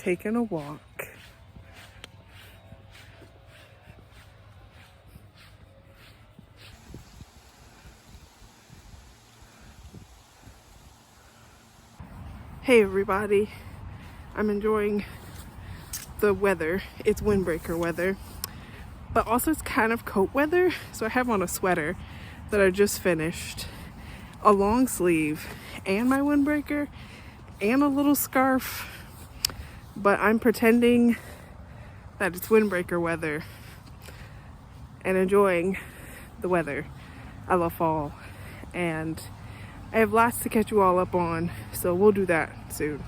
taking a walk. Hey everybody, I'm enjoying the weather. It's windbreaker weather, but also it's kind of coat weather. So I have on a sweater that I just finished, a long sleeve, and my windbreaker, and a little scarf. But I'm pretending that it's windbreaker weather and enjoying the weather. I love fall, and I have lots to catch you all up on, so we'll do that soon.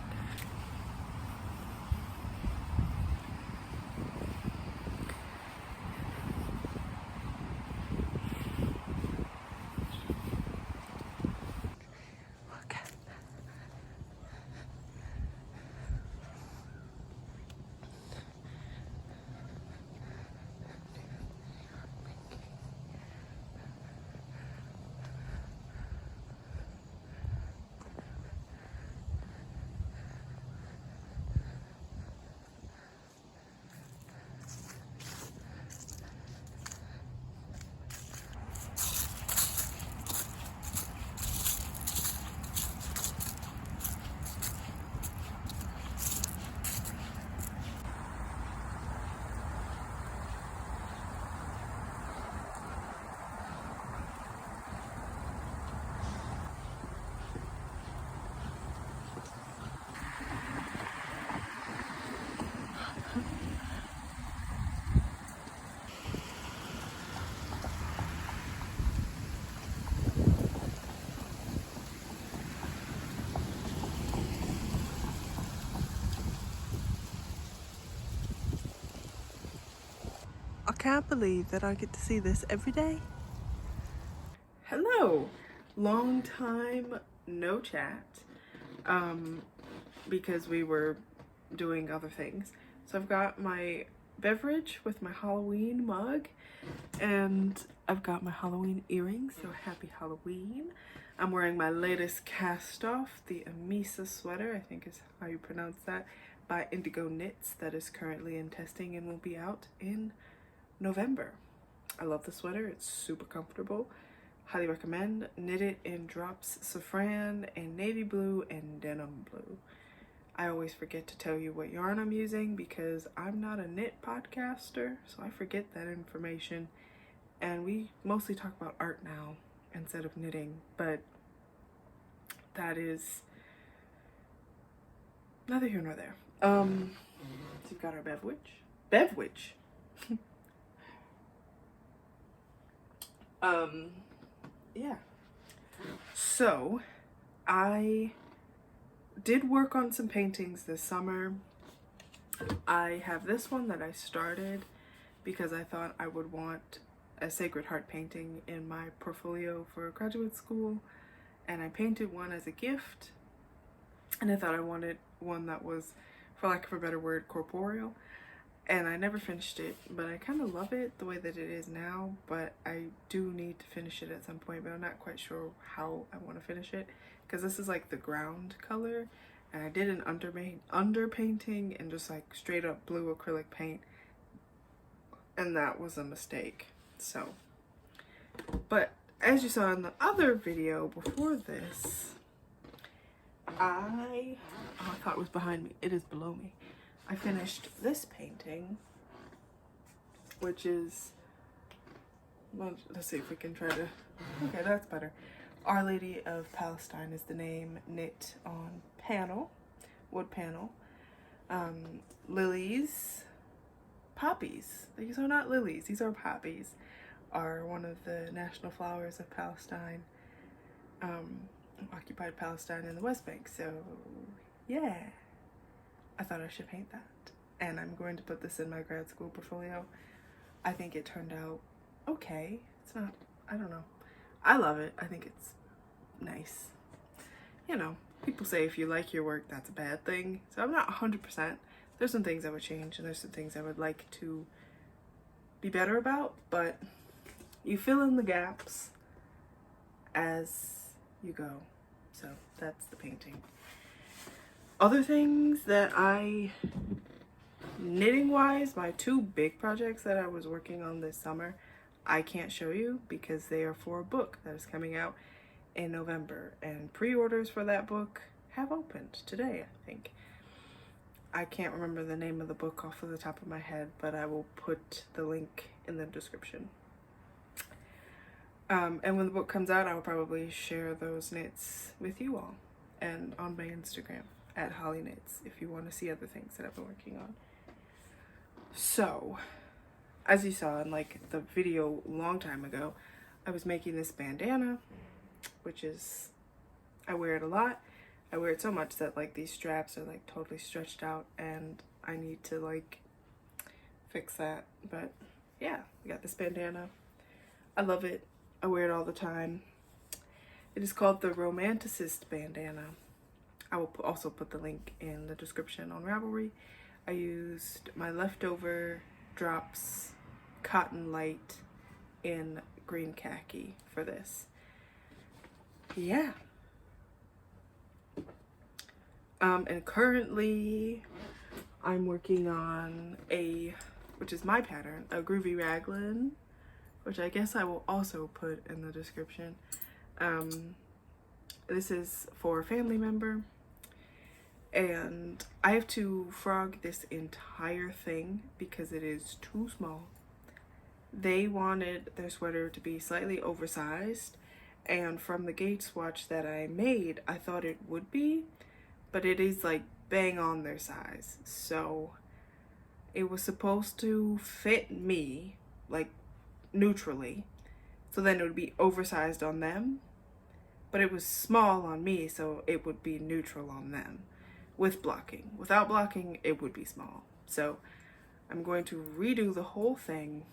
I can't believe that I get to see this every day. Hello, long time no chat, because we were doing other things. So I've got my beverage with my Halloween mug, and I've got my Halloween earrings, so happy Halloween. I'm wearing my latest cast off, the Amissia sweater, I think is how you pronounce that, by Indigo Knits, that is currently in testing and will be out in November. I love the sweater, it's super comfortable. Highly recommend. Knit it in drops saffron and navy blue and denim blue. I always forget to tell you what yarn I'm using because I'm not a knit podcaster, so I forget that information. And we mostly talk about art now instead of knitting, but that is neither here nor there. So we've got our beverage. Yeah. So I did work on some paintings this summer. I have this one that I started because I thought I would want a Sacred Heart painting in my portfolio for graduate school, and I painted one as a gift, and I thought I wanted one that was, for lack of a better word, corporeal. And I never finished it, but I kind of love it the way that it is now, but I do need to finish it at some point, but I'm not quite sure how I want to finish it, because this is like the ground color, and I did an underpainting and just like straight up blue acrylic paint, and that was a mistake. So, but as you saw in the other video before this, I thought it was behind me. It is below me. I finished this painting, which is, well, let's see if we can try to, okay, that's better. Our Lady of Palestine is the name, knit on panel, wood panel. Lilies, poppies, these are not lilies, these are poppies, are one of the national flowers of Palestine, occupied Palestine and the West Bank, so yeah. I thought I should paint that, and I'm going to put this in my grad school portfolio. I think it turned out okay. It's not, I don't know. I love it. I think it's nice. You know, people say if you like your work, that's a bad thing. So I'm not 100%. There's some things I would change, and there's some things I would like to be better about, but you fill in the gaps as you go. So that's the painting. Other things that knitting wise, my two big projects that I was working on this summer, I can't show you because they are for a book that is coming out in November, and pre-orders for that book have opened today, I think. I can't remember the name of the book off of the top of my head, but I will put the link in the description. And when the book comes out, I will probably share those knits with you all and on my Instagram at Holly Knits if you want to see other things that I've been working on. So, as you saw in like the video a long time ago, I was making this bandana, which is, I wear it a lot. I wear it so much that like these straps are like totally stretched out and I need to like fix that. But yeah, I got this bandana. I love it. I wear it all the time. It is called the Romanticist bandana. I will also put the link in the description on Ravelry. I used my leftover drops cotton light in green khaki for this. Yeah. And currently I'm working on which is my pattern, a groovy raglan, which I guess I will also put in the description. This is for a family member, and I have to frog this entire thing because it is too small. They wanted their sweater to be slightly oversized, and from the gate swatch that I made, I thought it would be, but it is like bang on their size. So it was supposed to fit me like neutrally, so then it would be oversized on them, but it was small on me, so it would be neutral on them with blocking. Without blocking, it would be small. So I'm going to redo the whole thing,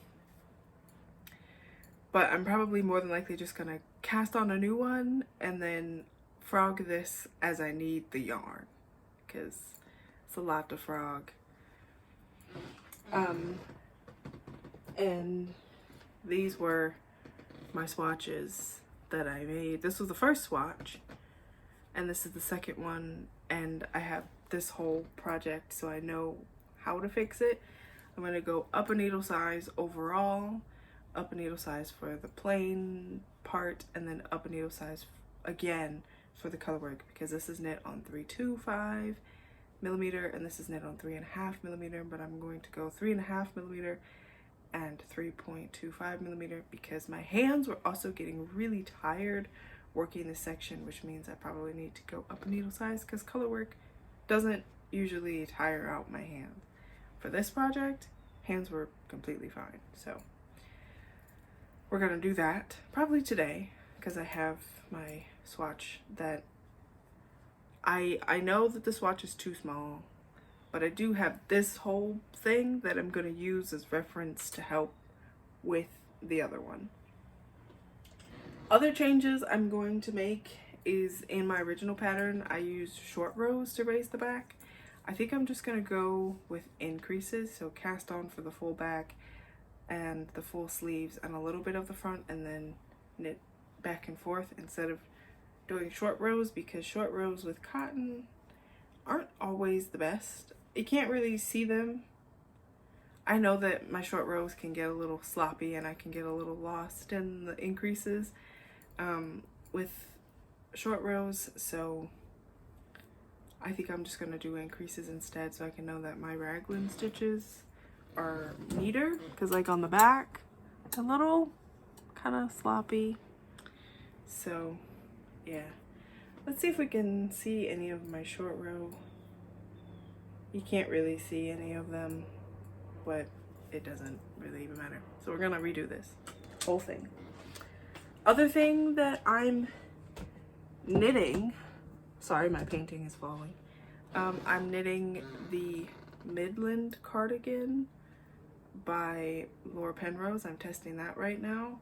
but I'm probably more than likely just gonna cast on a new one and then frog this as I need the yarn, because it's a lot to frog. And these were my swatches that I made. This was the first swatch, and this is the second one, and I have this whole project so I know how to fix it. I'm going to go up a needle size overall, up a needle size for the plain part, and then up a needle size again for the color work, because this is knit on 325 millimeter and this is knit on 3.5 millimeter, but I'm going to go 3.5 millimeter and 3.25 millimeter because my hands were also getting really tired working this section, which means I probably need to go up a needle size because color work doesn't usually tire out my hands. For this project, hands were completely fine, so we're gonna do that probably today because I have my swatch that I know that the swatch is too small, but I do have this whole thing that I'm going to use as reference to help with the other one. Other changes I'm going to make is in my original pattern, I used short rows to raise the back. I think I'm just going to go with increases, so cast on for the full back and the full sleeves and a little bit of the front, and then knit back and forth instead of doing short rows, because short rows with cotton aren't always the best. You can't really see them. I know that my short rows can get a little sloppy and I can get a little lost in the increases with short rows, so I think I'm just going to do increases instead so I can know that my raglan stitches are neater, because like on the back, a little kind of sloppy. So yeah, let's see if we can see any of my short row. You can't really see any of them, but it doesn't really even matter. So we're gonna redo this whole thing. Other thing that I'm knitting, sorry, my painting is falling. I'm knitting the Midland cardigan by Laura Penrose. I'm testing that right now.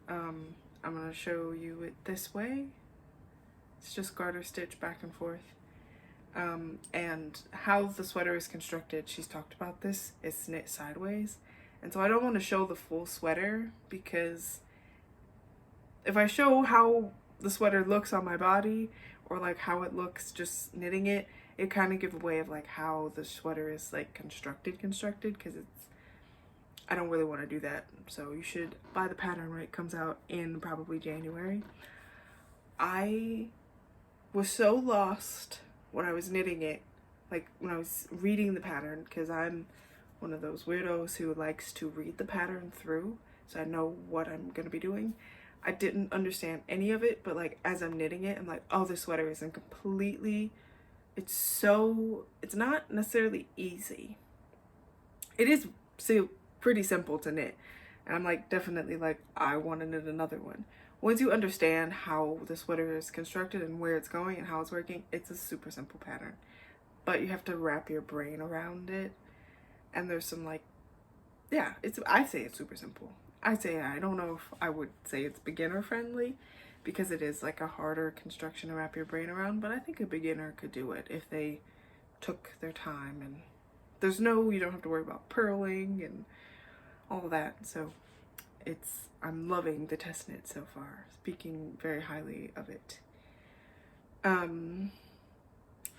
I'm gonna show you it this way. It's just garter stitch back and forth. And how the sweater is constructed, she's talked about this, it's knit sideways. And so I don't want to show the full sweater, because if I show how the sweater looks on my body, or like how it looks just knitting it, it kind of gives away of like how the sweater is like constructed, because I don't really want to do that. So you should buy the pattern when it comes out in probably January. I was so lost when I was knitting it, like when I was reading the pattern, because I'm one of those weirdos who likes to read the pattern through so I know what I'm gonna be doing. I didn't understand any of it, but like as I'm knitting it, I'm like, oh, this sweater isn't completely, it's not necessarily easy. It is pretty simple to knit, and I'm like definitely like, I want to knit another one. Once you understand how the sweater is constructed and where it's going and how it's working, it's a super simple pattern, but you have to wrap your brain around it. And there's some like, yeah, I say it's super simple. I don't know if I would say it's beginner friendly, because it is like a harder construction to wrap your brain around, but I think a beginner could do it if they took their time, and you don't have to worry about purling and all of that. So I'm loving the test knit so far, speaking very highly of it.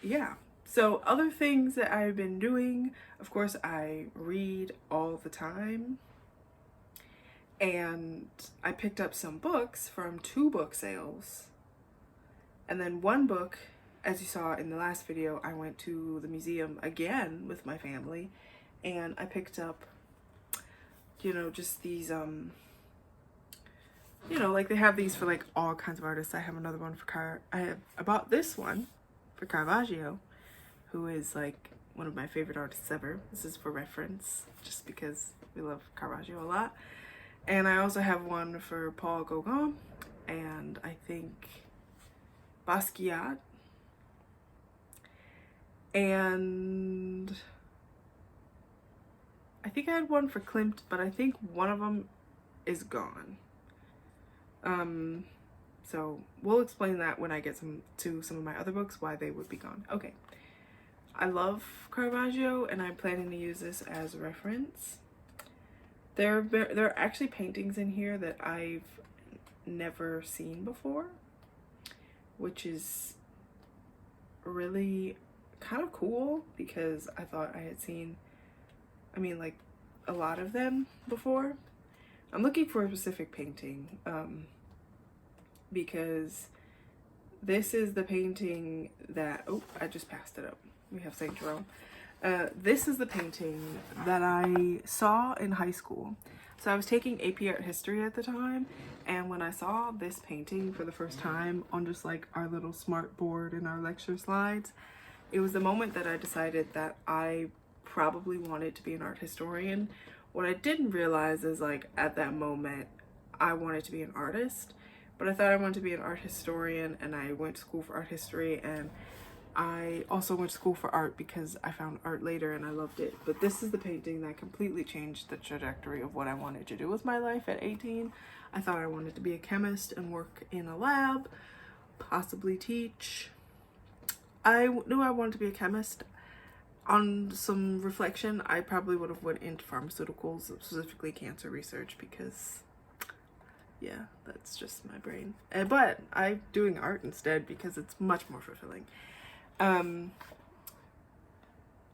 Yeah. So other things that I've been doing, of course, I read all the time, and I picked up some books from 2 book sales, and then one book, as you saw in the last video, I went to the museum again with my family, and I picked up, just these, like they have these for like all kinds of artists. I have another one I bought this one for Caravaggio, who is like one of my favorite artists ever. This is for reference, just because we love Caravaggio a lot. And I also have one for Paul Gauguin, and I think Basquiat, and I think I had one for Klimt, but I think one of them is gone. So we'll explain that when I get to some of my other books, why they would be gone. Okay. I love Caravaggio, and I'm planning to use this as a reference. There are actually paintings in here that I've never seen before, which is really kind of cool, because I thought I had seen, like a lot of them before. I'm looking for a specific painting, because this is the painting that, oh, I just passed it up. We have St. Jerome. This is the painting that I saw in high school. So I was taking AP Art History at the time, and when I saw this painting for the first time on just like our little smart board in our lecture slides, it was the moment that I decided that I probably wanted to be an art historian. What I didn't realize is, like, at that moment I wanted to be an artist, but I thought I wanted to be an art historian, and I went to school for art history, and I also went to school for art because I found art later and I loved it. But this is the painting that completely changed the trajectory of what I wanted to do with my life at 18. I thought I wanted to be a chemist and work in a lab, possibly teach. I knew I wanted to be a chemist. On some reflection, I probably would have went into pharmaceuticals, specifically cancer research, because yeah, that's just my brain. But I'm doing art instead because it's much more fulfilling.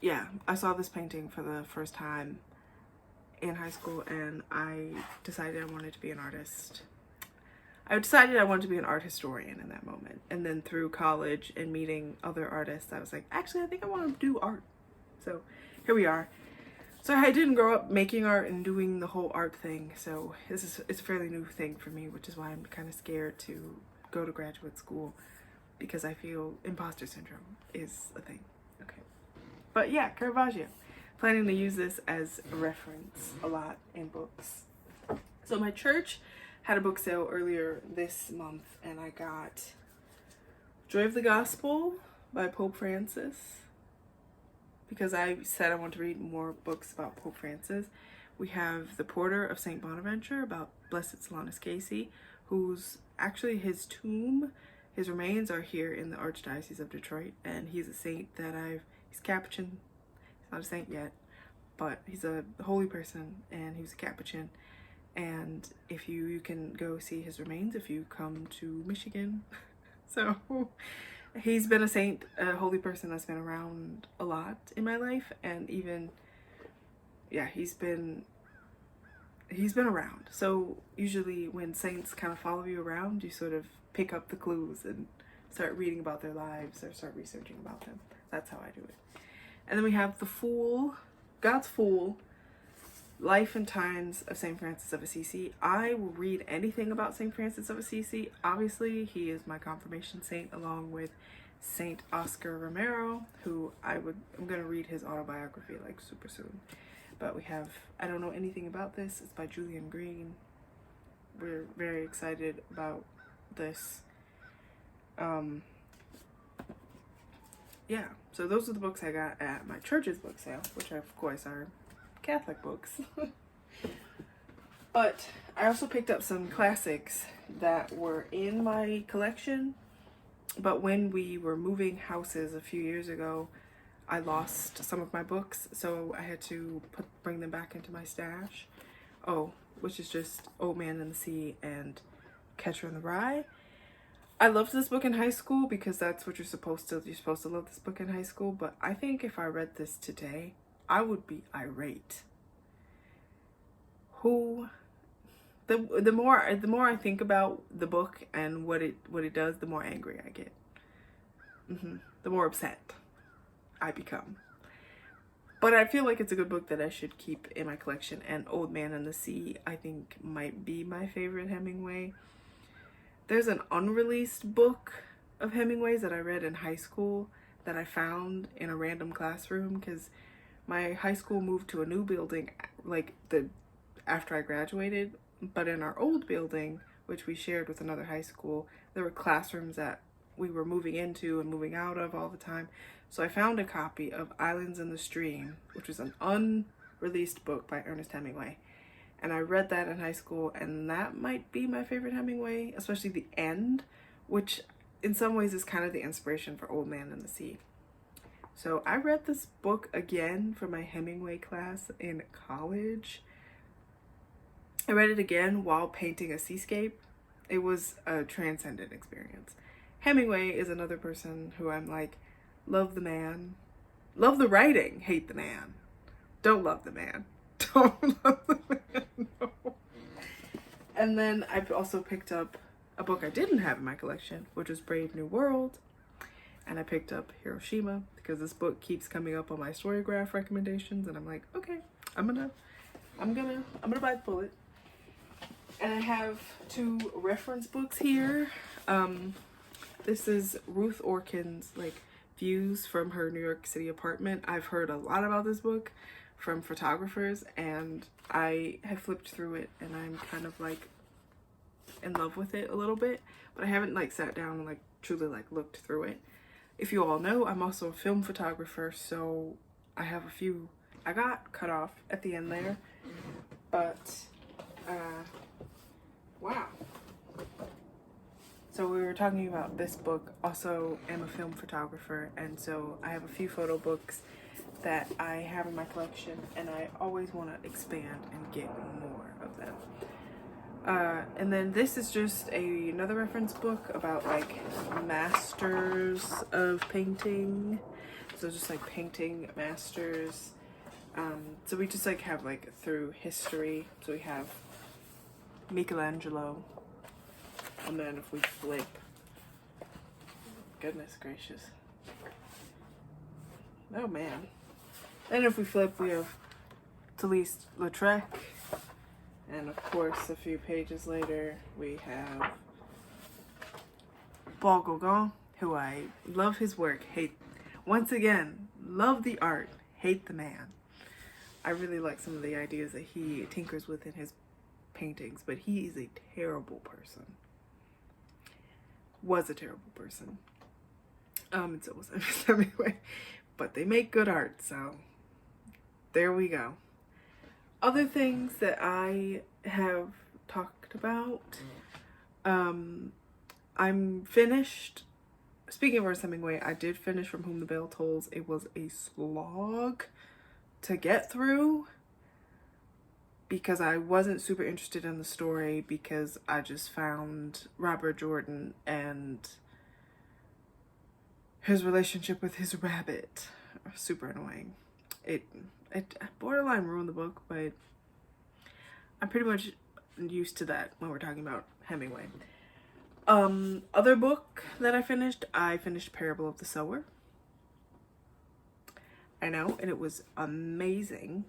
Yeah, I saw this painting for the first time in high school, and I decided I wanted to be an artist. I decided I wanted to be an art historian in that moment. And then through college and meeting other artists, I was like, actually, I think I want to do art. So here we are. So I didn't grow up making art and doing the whole art thing. So it's a fairly new thing for me, which is why I'm kind of scared to go to graduate school, because I feel imposter syndrome is a thing. Okay. But yeah, Caravaggio. Planning to use this as a reference a lot in books. So my church had a book sale earlier this month, and I got Joy of the Gospel by Pope Francis, because I said I want to read more books about Pope Francis. We have The Porter of St. Bonaventure about Blessed Solanus Casey, who's actually his tomb, his remains are here in the Archdiocese of Detroit, and he's a saint that he's Capuchin. He's not a saint yet, but he's a holy person, and he was a Capuchin. And if you can go see his remains if you come to Michigan. So he's been a saint, a holy person that's been around a lot in my life, and even, yeah, he's been around. So usually when saints kind of follow you around, you sort of pick up the clues and start reading about their lives or start researching about them. That's how I do it. And then we have the Fool, God's Fool, Life and Times of St. Francis of Assisi. I will read anything about St. Francis of Assisi. Obviously, he is my confirmation saint, along with Saint Óscar Romero, who I'm going to read his autobiography like super soon. But we have, I don't know anything about this. It's by Julian Green. We're very excited about this. Yeah, so those are the books I got at my church's book sale, which of course are Catholic books. But I also picked up some classics that were in my collection, but when we were moving houses a few years ago, I lost some of my books, so I had to bring them back into my stash. Oh, which is just Old Man and the Sea and Catcher in the Rye. I loved this book in high school because that's what you're supposed to love this book in high school, but I think if I read this today, I would be irate. The more I think about the book and what it does, the more angry I get. The more upset I become. But I feel like it's a good book that I should keep in my collection, and Old Man and the Sea, I think, might be my favorite Hemingway. There's an unreleased book of Hemingway's that I read in high school that I found in a random classroom because my high school moved to a new building after I graduated, but in our old building, which we shared with another high school, there were classrooms that we were moving into and moving out of all the time. So I found a copy of Islands in the Stream, which was an unreleased book by Ernest Hemingway. And I read that in high school, and that might be my favorite Hemingway, especially the end, which in some ways is kind of the inspiration for Old Man and the Sea. So I read this book again for my Hemingway class in college. I read it again while painting a seascape. It was a transcendent experience. Hemingway is another person who I'm like, love the man. Love the writing, hate the man. Don't love the man. Don't love the man, no. And then I also picked up a book I didn't have in my collection, which was Brave New World. And I picked up Hiroshima because this book keeps coming up on my Storygraph recommendations, and I'm like, okay, I'm gonna bite the bullet. And I have 2 reference books here. This is Ruth Orkin's views from her New York City apartment. I've heard a lot about this book from photographers, and I have flipped through it, and I'm kind of in love with it a little bit, but I haven't sat down and truly looked through it. If you all know, I'm also a film photographer, so I have a few I got cut off at the end there, but wow. So we were talking about this book. Also, I'm a film photographer, and so I have a few photo books that I have in my collection, and I always want to expand and get more of them. And then this is just another reference book about masters of painting. So just painting masters. So we just have through history. So we have Michelangelo. And then if we flip, goodness gracious. Oh man. Then if we flip, we have Toulouse-Lautrec. And of course, a few pages later, we have Paul Gauguin, who I love his work, once again, love the art, hate the man. I really like some of the ideas that he tinkers with in his paintings, but he is a terrible person. Was a terrible person. And so was Hemingway. But they make good art, so there we go. Other things that I have talked about. I'm finished. Speaking of Ernest Hemingway, I did finish From Whom the Bell Tolls. It was a slog to get through because I wasn't super interested in the story, because I just found Robert Jordan and his relationship with his rabbit. Super annoying. It borderline ruined the book, but I'm pretty much used to that when we're talking about Hemingway. Other book that I finished Parable of the Sower. I know, and it was amazing.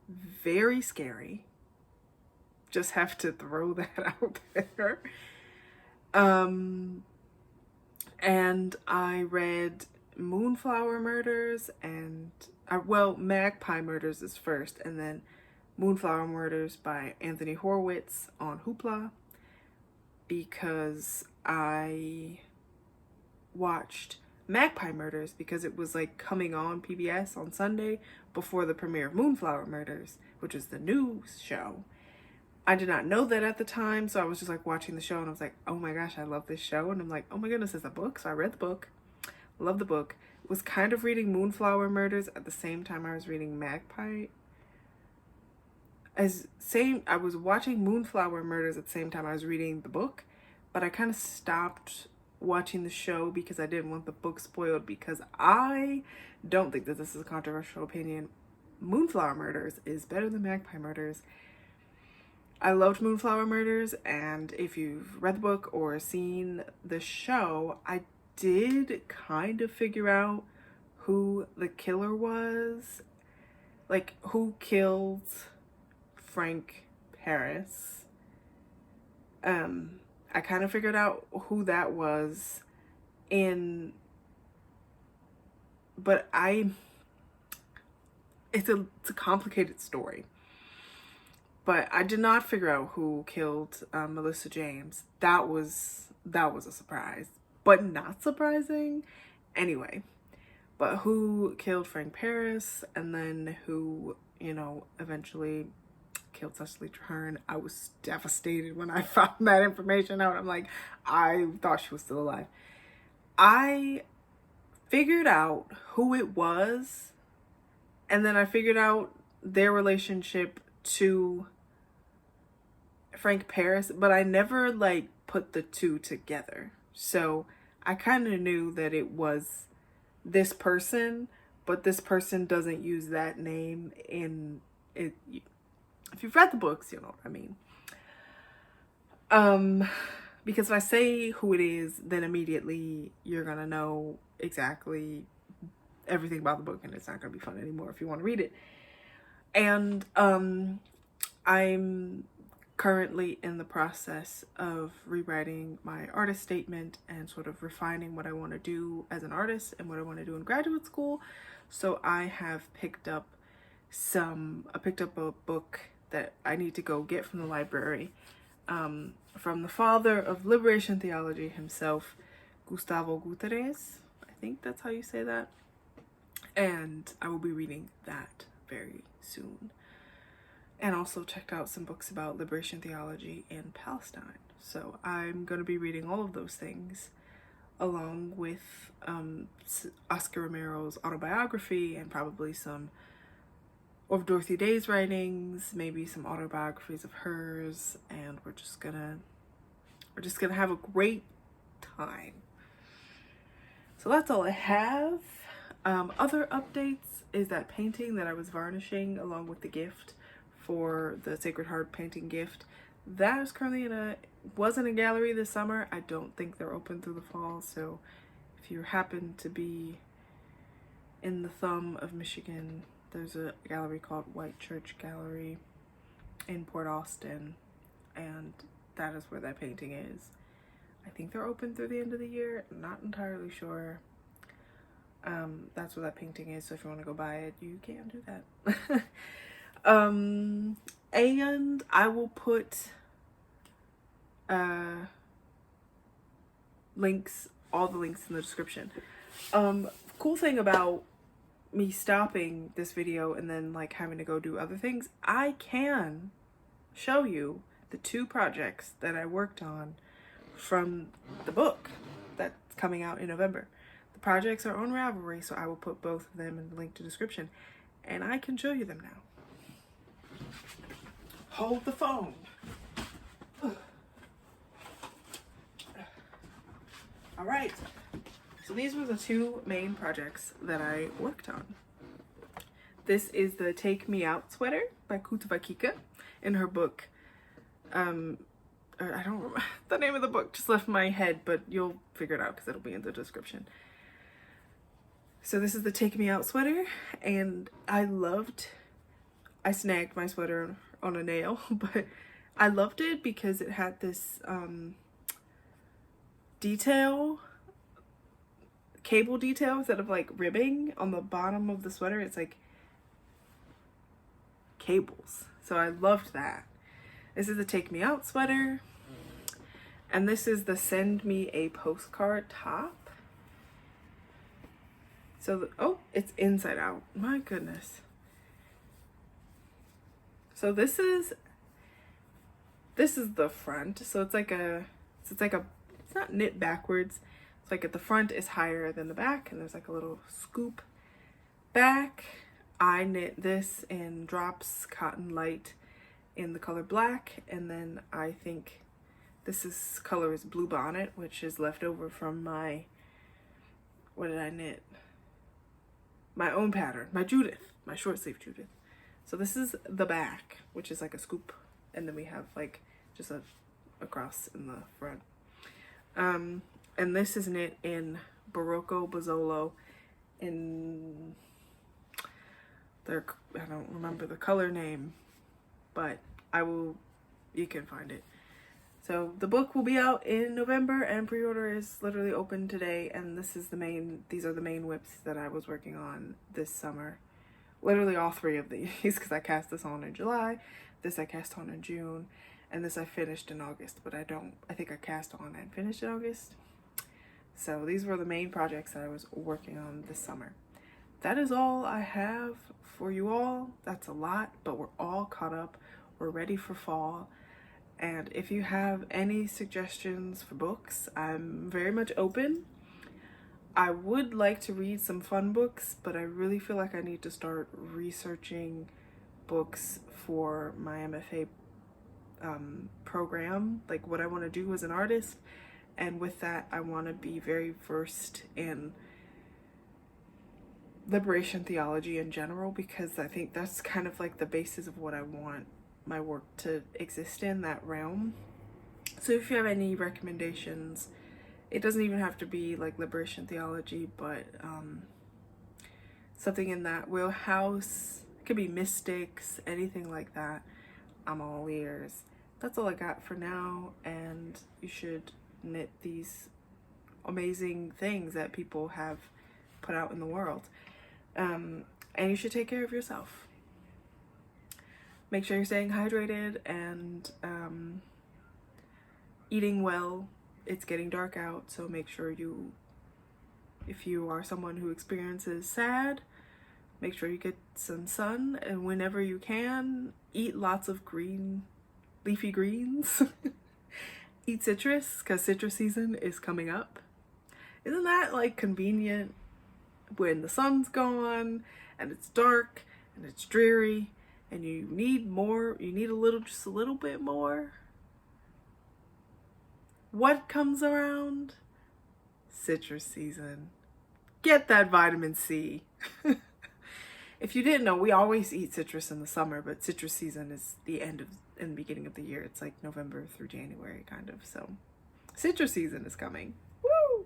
Very scary. Just have to throw that out there. And I read Moonflower Murders and, Magpie Murders is first, and then Moonflower Murders by Anthony Horowitz on Hoopla, because I watched Magpie Murders because it was like coming on PBS on Sunday before the premiere of Moonflower Murders, which is the new show. I did not know that at the time, so I was just like watching the show and I was like, oh my gosh, I love this show. And I'm like, oh my goodness, it's a book. So I read the book, love the book. Was kind of reading Moonflower Murders at the same time I was reading Magpie. I was watching Moonflower Murders at the same time I was reading the book, but I kind of stopped watching the show because I didn't want the book spoiled, because I don't think that this is a controversial opinion. Moonflower Murders is better than Magpie Murders. I loved Moonflower Murders, and if you've read the book or seen the show, I did kind of figure out who the killer was. Like, who killed Frank Paris. I kind of figured out who that was but it's a complicated story. But I did not figure out who killed Melissa James. That was a surprise, but not surprising. Anyway, but who killed Frank Paris, and then who, eventually killed Cecily Traherne. I was devastated when I found that information out. I'm like, I thought she was still alive. I figured out who it was, and then I figured out their relationship to Frank Paris, but I never put the two together. So I kind of knew that it was this person, but this person doesn't use that name in it. If you've read the books, you know what I mean. Because if I say who it is, then immediately you're gonna know exactly everything about the book, and it's not gonna be fun anymore if you want to read it. And I'm currently in the process of rewriting my artist statement and sort of refining what I want to do as an artist and what I want to do in graduate school. So I have picked up a book that I need to go get from the library, from the father of liberation theology himself, Gustavo Gutiérrez. I think that's how you say that. And I will be reading that very soon. And also checked out some books about liberation theology in Palestine. So I'm going to be reading all of those things, along with Óscar Romero's autobiography, and probably some of Dorothy Day's writings, maybe some autobiographies of hers, and we're just gonna have a great time. So that's all I have. Other updates is that painting that I was varnishing along with the gift for the Sacred Heart painting gift. That is currently was in a gallery this summer. I don't think they're open through the fall, so if you happen to be in the thumb of Michigan, there's a gallery called White Church Gallery in Port Austin, and that is where that painting is. I think they're open through the end of the year. Not entirely sure. That's where that painting is, so if you want to go buy it, you can do that. And I will put all the links in the description. Cool thing about me stopping this video and then having to go do other things, I can show you the 2 projects that I worked on from the book that's coming out in November. The projects are on Ravelry, so I will put both of them in the link to description, and I can show you them now. Hold the phone. All right, so these were the two main projects that I worked on. This is the Take Me Out sweater by Kutova Kika in her book. I don't remember the name of the book, just left my head, but you'll figure it out because it'll be in the description. So this is the Take Me Out sweater, and I snagged my sweater on a nail, but I loved it because it had this cable detail instead of like ribbing on the bottom of the sweater. It's like cables. So I loved that. This is the Take Me Out sweater. And this is the Send Me a Postcard top. So, oh, it's inside out. My goodness. So this is the front. So it's not knit backwards. It's like at the front is higher than the back, and there's like a little scoop back. I knit this in Drops Cotton Light in the color black, and then I think this color is Blue Bonnet, which is left over from my, what did I knit? My own pattern, my Judith, my short sleeve Judith. So this is the back, which is like a scoop, and then we have like just a cross in the front. And this is knit in Barocco Bozzolo in I don't remember the color name, but you can find it. So the book will be out in November, and pre-order is literally open today, and these are the main whips that I was working on this summer. Literally all three of these, because I cast this on in July, this I cast on in June, and this I finished in August, but I think I cast on and finished in August. So these were the main projects that I was working on this summer. That is all I have for you all. That's a lot, but we're all caught up. We're ready for fall. And if you have any suggestions for books, I'm very much open. I would like to read some fun books, but I really feel like I need to start researching books for my MFA program, like what I want to do as an artist. And with that, I want to be very versed in liberation theology in general, because I think that's kind of like the basis of what I want my work to exist in, that realm. So if you have any recommendations, it doesn't even have to be like liberation theology, but something in that wheelhouse. It could be mystics, anything like that. I'm all ears. That's all I got for now, and you should knit these amazing things that people have put out in the world. And you should take care of yourself. Make sure you're staying hydrated and eating well. It's getting dark out, so make sure if you are someone who experiences sad, make sure you get some sun, and whenever you can, eat lots of leafy greens. Eat citrus, because citrus season is coming up. Isn't that like convenient when the sun's gone and it's dark and it's dreary and you need just a little bit more? What comes around? Citrus season. Get that vitamin C. If you didn't know, we always eat citrus in the summer, but citrus season is in the beginning of the year. It's like November through January, kind of. So citrus season is coming. Woo!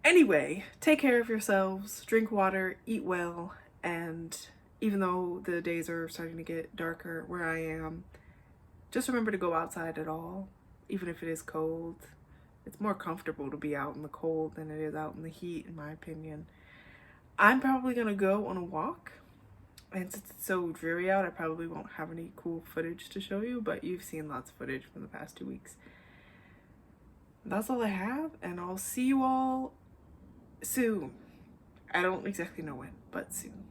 Anyway, take care of yourselves, drink water, eat well, and even though the days are starting to get darker where I am, just remember to go outside at all, even if it is cold. It's more comfortable to be out in the cold than it is out in the heat, in my opinion. I'm probably gonna go on a walk, and since it's so dreary out, I probably won't have any cool footage to show you, but you've seen lots of footage from the past 2 weeks. That's all I have, and I'll see you all soon. I don't exactly know when, but soon.